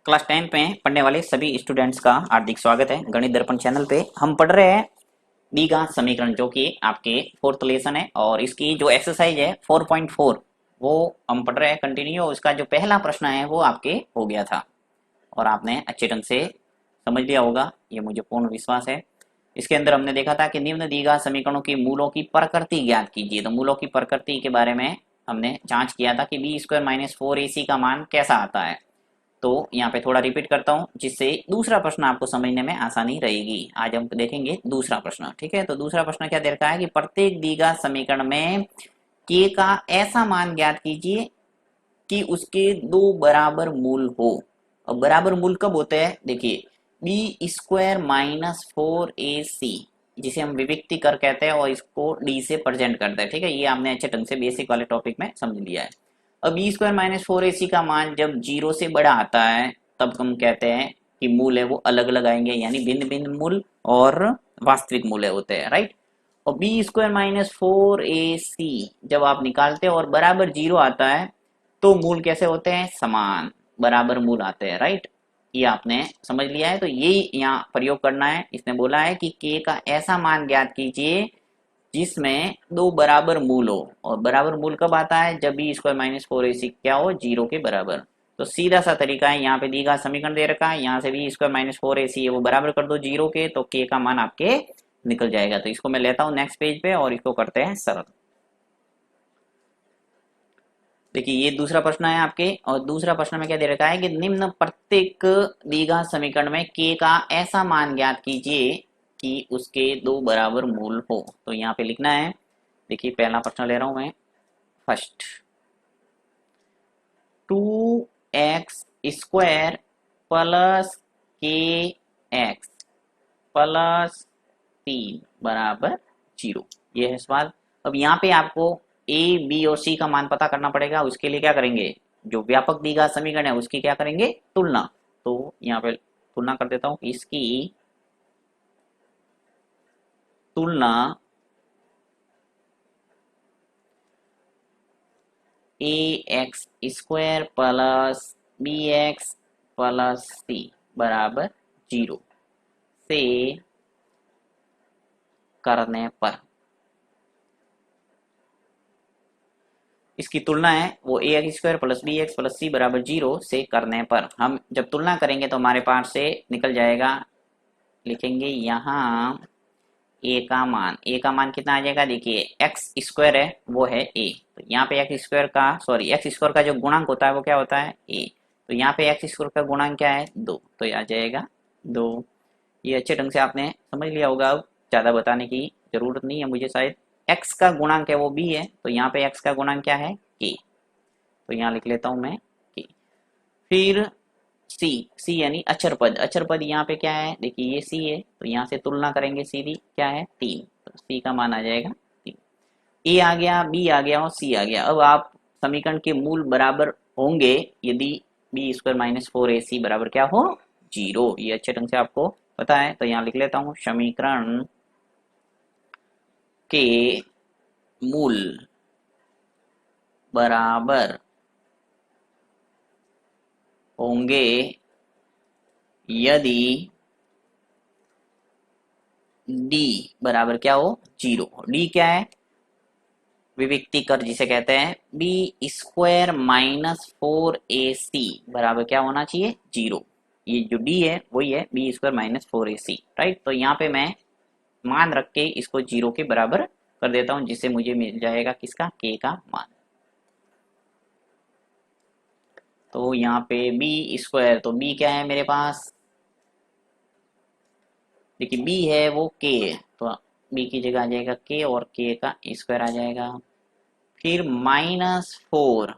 Class 10 में पढ़ने वाले सभी स्टूडेंट्स का हार्दिक स्वागत है। गणित दर्पण चैनल पे हम पढ़ रहे हैं द्विघात समीकरण, जो कि आपके फोर्थ लेसन है और इसकी जो एक्सरसाइज है 4.4 वो हम पढ़ रहे हैं कंटिन्यू। उसका जो पहला प्रश्न है वो आपके हो गया था और आपने अच्छे ढंग से समझ लिया होगा, ये मुझे पूर्ण विश्वास है। इसके अंदर हमने देखा था कि निम्न द्विघात समीकरणों की मूलों की प्रकृति ज्ञात कीजिए। तो मूलों की प्रकृति के बारे में हमने जांच किया था कि बी स्क्वायर माइनस 4ac का मान कैसा आता है। तो यहाँ पे थोड़ा रिपीट करता हूँ जिससे दूसरा प्रश्न आपको समझने में आसानी रहेगी। आज हम देखेंगे दूसरा प्रश्न। ठीक है, तो दूसरा प्रश्न क्या दे रखा है कि प्रत्येक द्विघात समीकरण में k का ऐसा मान ज्ञात कीजिए कि उसके दो बराबर मूल हो। अब बराबर मूल कब होते हैं, देखिए बी स्क्वायर माइनस 4ac जिसे हम विविक्ति कर कहते हैं और इसको डी से प्रेजेंट करते हैं। ठीक है, ये आपने अच्छे ढंग से बेसिक वाले टॉपिक में समझ लिया है। अब बी स्क्वायर माइनस 4ac का मान जब जीरो से बड़ा आता है तब हम कहते हैं कि मूल है वो अलग अलग आएंगे, यानी भिन्न भिन्न मूल और वास्तविक मूल्य होते हैं, राइट। और बी स्क्वायर माइनस 4ac जब आप निकालते हैं और बराबर जीरो आता है तो मूल कैसे होते हैं, समान बराबर मूल आते हैं, राइट। ये आपने समझ लिया है। तो ये यहाँ प्रयोग करना है। इसने बोला है कि k का ऐसा मान ज्ञात कीजिए जिसमें दो बराबर मूल हो, और बराबर मूल कब आता है, जब बी स्क्वायर माइनस 4ac क्या हो, जीरो के बराबर। तो सीधा सा तरीका है, यहाँ पे दी का समीकरण दे रखा है, यहाँ से बी स्क्वायर माइनस 4ac है वो बराबर कर दो जीरो के, तो k का मान आपके निकल जाएगा। तो इसको मैं लेता हूँ नेक्स्ट पेज पे और इसको करते हैं सरल। देखिए ये दूसरा प्रश्न है आपके, और दूसरा प्रश्न में क्या दे रखा है कि निम्न प्रत्येक द्विघात समीकरण में k का ऐसा मान ज्ञात कीजिए कि उसके दो बराबर मूल हो। तो यहाँ पे लिखना है, देखिए पहला प्रश्न ले रहा हूं मैं। फर्स्ट 2x स्क्वायर प्लस के एक्स प्लस 3 बराबर जीरो, ये है सवाल। अब यहाँ पे आपको ए बी और सी का मान पता करना पड़ेगा। उसके लिए क्या करेंगे, जो व्यापक द्विघात समीकरण है उसकी क्या करेंगे, तुलना। तो यहाँ पे तुलना कर देता हूँ, इसकी तुलना a x square plus b x plus c बराबर जीरो से करने पर, इसकी तुलना है वो a x square plus b x plus c बराबर जीरो से करने पर। हम जब तुलना करेंगे तो हमारे पास से निकल जाएगा, लिखेंगे यहाँ ए का मान कितना आ जाएगा, देखिए एक्स स्क्वायर है वो है ए, तो यहाँ पे एक्स स्क्वायर का एक्स स्क्वायर का जो गुणांक होता है वो क्या होता है, ए। तो यहाँ पे एक्स स्क्वायर का गुणांक क्या है, दो, तो ये आ जाएगा दो। ये अच्छे ढंग से आपने समझ लिया होगा। अब ज़्यादा बताने की जरूरत नहीं है मुझे शायद। एक्स का गुणांक है वो बी है, तो यहाँ पे एक्स का गुणांक क्या है, के। तो यहाँ लिख लेता हूँ मैं के। फिर सी, सी यानी अचर पद। अचर पद यहाँ पे क्या है, देखिए ये सी है, तो यहाँ से तुलना करेंगे सीधी, क्या है, तीन, तो सी का मान आ जाएगा तीन। ए आ गया, बी आ गया और सी आ गया। अब आप समीकरण के मूल बराबर होंगे यदि बी स्क्वायर माइनस 4ac बराबर क्या हो, जीरो। ये अच्छे ढंग से आपको पता है। तो यहाँ लिख लेता हूँ, समीकरण के मूल बराबर होंगे यदि डी बराबर क्या हो, जीरो। डी क्या है, विविक्ति कर जिसे कहते हैं। बी स्क्वायर माइनस 4ac बराबर क्या होना चाहिए, जीरो। ये जो डी है वही है B square minus 4ac, right. तो यहाँ पे मैं मान रख के इसको जीरो के बराबर कर देता हूँ, जिससे मुझे मिल जाएगा किसका, के का मान। तो यहाँ पे बी स्क्वायर, तो बी क्या है मेरे पास, देखिए बी है वो के है, तो बी की जगह आ जाएगा के और के का स्क्वायर आ जाएगा। फिर माइनस 4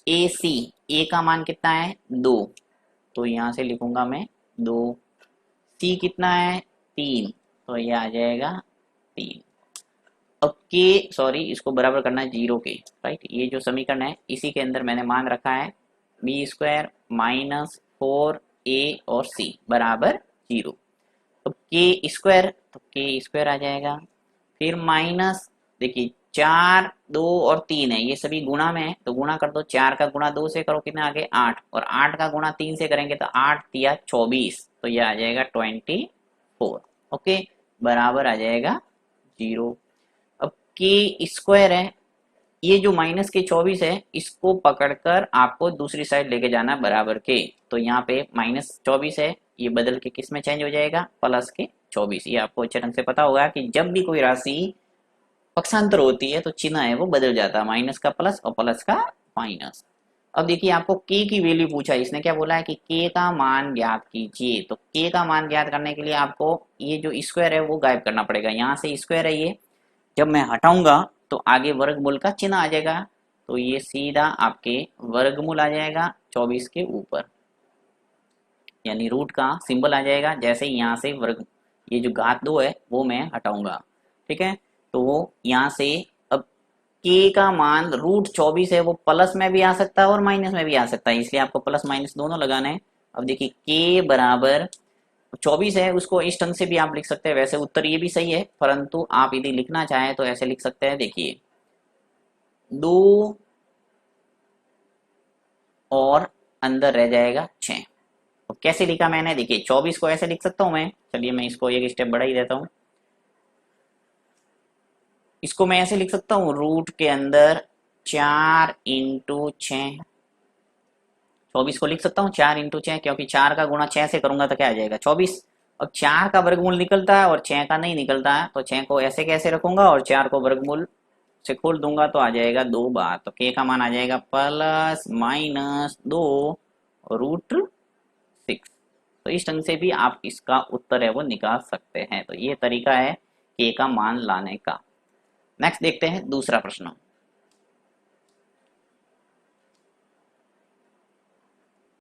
ए सी, ए का मान कितना है, दो, तो यहाँ से लिखूंगा मैं दो। सी कितना है, तीन, तो ये आ जाएगा तीन। अब के, इसको बराबर करना है जीरो के, राइट। ये जो समीकरण है इसी के अंदर मैंने मान रखा है बी स्क्वायर माइनस 4a और सी बराबर जीरो। तो के स्क्वायर, तो के स्क्वायर आ जाएगा। फिर माइनस, देखिए 4, 2 और 3 है, ये सभी गुणा में है तो गुणा कर दो। 4 का गुणा 2 से करो, कितना आगे 8, और 8 का गुणा 3 से करेंगे तो 8 तिया 24, तो ये आ जाएगा 24। ओके, बराबर आ जाएगा 0। अब के स्क्वायर है, ये जो माइनस के 24 है इसको पकड़कर आपको दूसरी साइड लेके जाना बराबर के, तो यहाँ पे -24 है, ये बदल के किस में चेंज हो जाएगा, प्लस के 24। ये आपको अच्छे ढंग से पता होगा कि जब भी कोई राशि पक्षांतर होती है तो चिन्ह है वो बदल जाता है, माइनस का प्लस और प्लस का माइनस। अब देखिए आपको के की वैल्यू पूछा है, इसने क्या बोला है कि के का मान ज्ञात कीजिए, तो के का मान ज्ञात करने के लिए आपको ये जो स्क्वायर है वो गायब करना पड़ेगा। यहाँ से स्क्वायर है ये, जब मैं हटाऊंगा तो आगे वर्गमूल का चिन्ह आ जाएगा, तो ये सीधा आपके वर्गमूल आ जाएगा 24 के ऊपर, यानी रूट का सिंबल आ जाएगा। जैसे ही यहाँ से वर्ग, ये जो घात 2 है वो मैं हटाऊंगा, ठीक है, तो वो यहाँ से अब के का मान √24 है, वो प्लस में भी आ सकता है और माइनस में भी आ सकता है, इसलिए आपको प्लस माइनस दोनों लगाना है। अब देखिए के बराबर 24 है, उसको इस ढंग से भी आप लिख सकते हैं, वैसे उत्तर ये भी सही है, परंतु आप यदि लिखना चाहें तो ऐसे लिख सकते हैं। देखिए 2 और अंदर रह जाएगा 6। तो कैसे लिखा मैंने, देखिए 24 को ऐसे लिख सकता हूं मैं, चलिए मैं इसको एक स्टेप बढ़ा ही देता हूं। इसको मैं ऐसे लिख सकता हूँ, रूट के अंदर 4 × 6, 24 को लिख सकता हूँ 4 × 6, क्योंकि 4 का गुणा 6 से करूंगा तो क्या आ जाएगा 24। अब 4 का वर्गमूल निकलता है और 6 का नहीं निकलता है, तो 6 को ऐसे कैसे रखूंगा और 4 को वर्गमूल से खोल दूंगा तो आ जाएगा 2 बार, तो के का मान आ जाएगा ±2√6। तो इस ढंग से भी आप इसका उत्तर है वो निकाल सकते हैं। तो ये तरीका है के का मान लाने का। नेक्स्ट देखते हैं दूसरा प्रश्न।